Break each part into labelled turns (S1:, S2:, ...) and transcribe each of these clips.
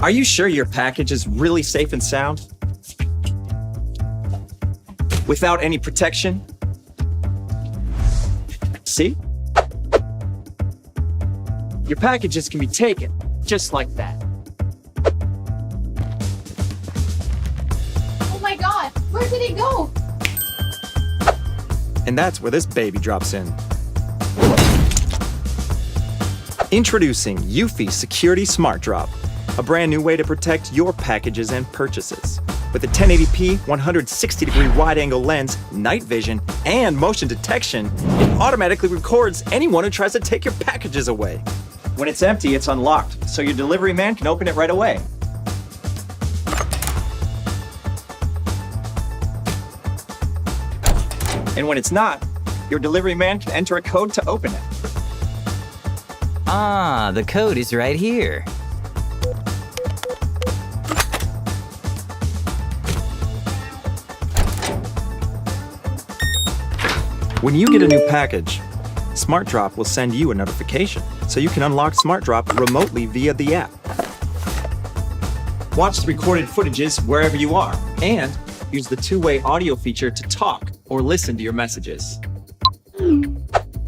S1: Are you sure your package is really safe and sound? Without any protection? See? Your packages can be taken, just like that.
S2: Oh my God, where did it go?
S1: And that's where this baby drops in. Introducing Eufy Security SmartDrop, a brand new way to protect your packages and purchases. With a 1080p 160-degree wide-angle lens, night vision, and motion detection, it automatically records anyone who tries to take your packages away. When it's empty, it's unlocked, so your delivery man can open it right away. And when it's not, your delivery man can enter a code to open it.
S3: Ah, the code is right here.
S1: When you get a new package, SmartDrop will send you a notification, so you can unlock SmartDrop remotely via the app. Watch the recorded footages wherever you are, and use the two-way audio feature to talk or listen to your messages.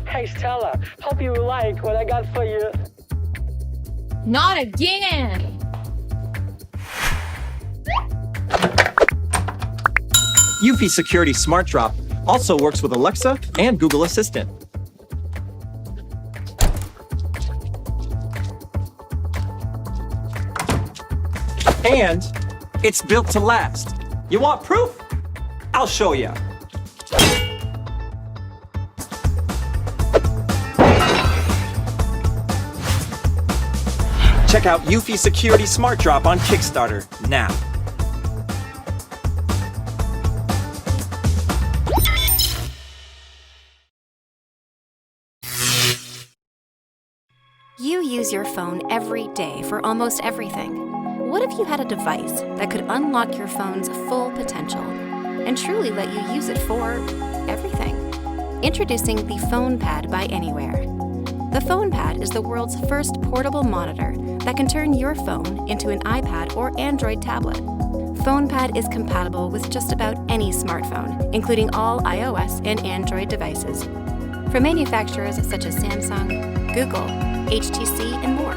S4: Hey Stella, hope you like what I got for you.
S2: Not again!
S1: Eufy Security SmartDrop also works with Alexa and Google Assistant. And it's built to last. You want proof? I'll show you. Check out Eufy Security SmartDrop on Kickstarter now.
S5: You use your phone every day for almost everything. What if you had a device that could unlock your phone's full potential and truly let you use it for everything? Introducing the PhonePad by Anywhere. The PhonePad is the world's first portable monitor that can turn your phone into an iPad or Android tablet. PhonePad is compatible with just about any smartphone, including all iOS and Android devices, from manufacturers such as Samsung, Google, HTC, and more.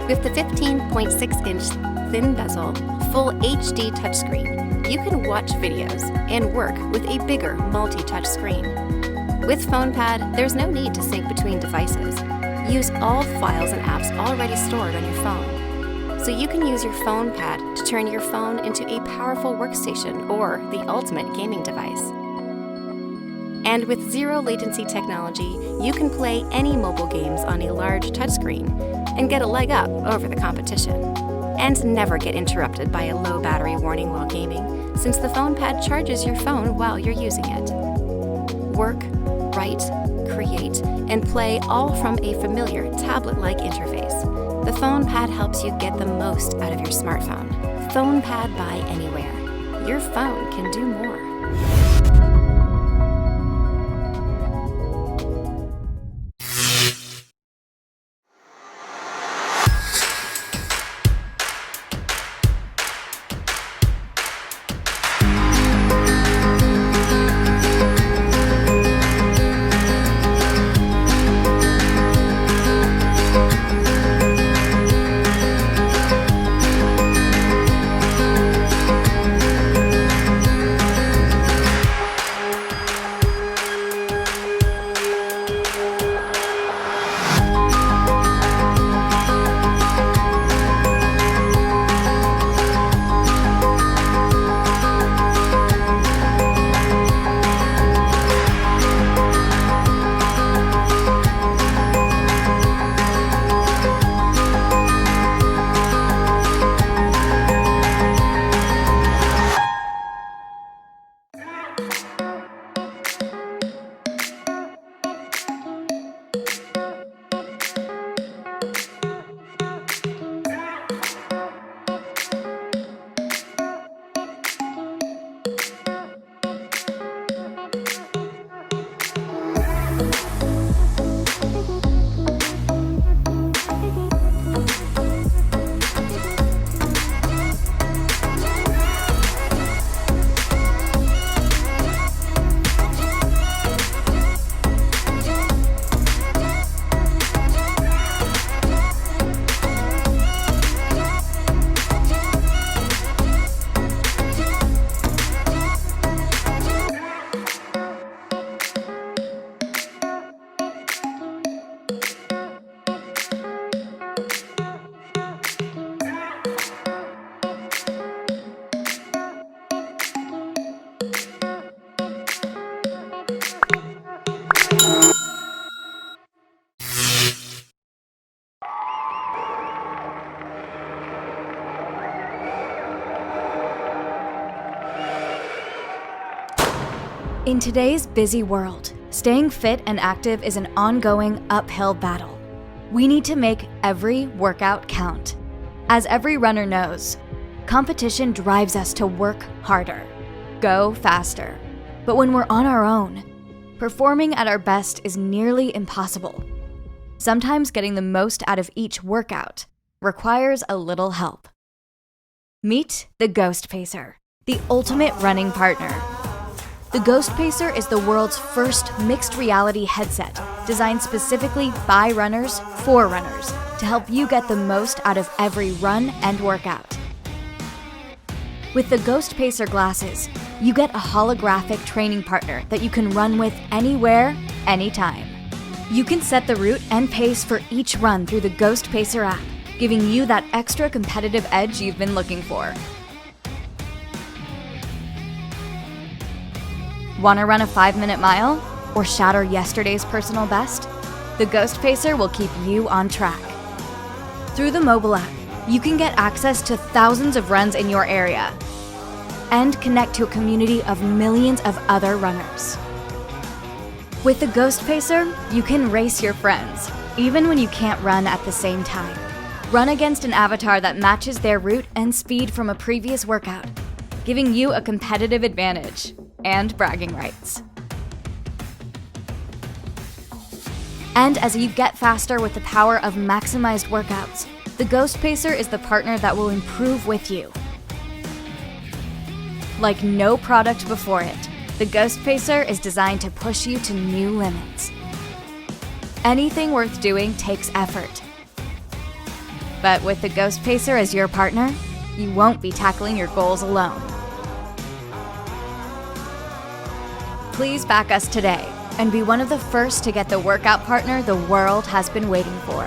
S5: With the 15.6-inch thin bezel, full HD touchscreen, you can watch videos and work with a bigger multi-touch screen. With PhonePad, there's no need to sync between devices. Use all files and apps already stored on your phone. So you can use your PhonePad to turn your phone into a powerful workstation or the ultimate gaming device. And with zero latency technology, you can play any mobile games on a large touchscreen and get a leg up over the competition. And never get interrupted by a low battery warning while gaming, since the PhonePad charges your phone while you're using it. Work, write, create, and play all from a familiar tablet-like interface. The PhonePad helps you get the most out of your smartphone. PhonePad by Anywhere. Your phone can do more.
S6: In today's busy world, staying fit and active is an ongoing uphill battle. We need to make every workout count. As every runner knows, competition drives us to work harder, go faster. But when we're on our own, performing at our best is nearly impossible. Sometimes getting the most out of each workout requires a little help. Meet the Ghost Pacer, the ultimate running partner. The Ghost Pacer is the world's first mixed reality headset designed specifically by runners for runners to help you get the most out of every run and workout. With the Ghost Pacer glasses, you get a holographic training partner that you can run with anywhere, anytime. You can set the route and pace for each run through the Ghost Pacer app, giving you that extra competitive edge you've been looking for. Want to run a 5-minute mile or shatter yesterday's personal best? The Ghost Pacer will keep you on track. Through the mobile app, you can get access to thousands of runs in your area and connect to a community of millions of other runners. With the Ghost Pacer, you can race your friends, even when you can't run at the same time. Run against an avatar that matches their route and speed from a previous workout, giving you a competitive advantage and bragging rights. And as you get faster with the power of maximized workouts, the Ghost Pacer is the partner that will improve with you. Like no product before it, the Ghost Pacer is designed to push you to new limits. Anything worth doing takes effort. But with the Ghost Pacer as your partner, you won't be tackling your goals alone. Please back us today and be one of the first to get the workout partner the world has been waiting for.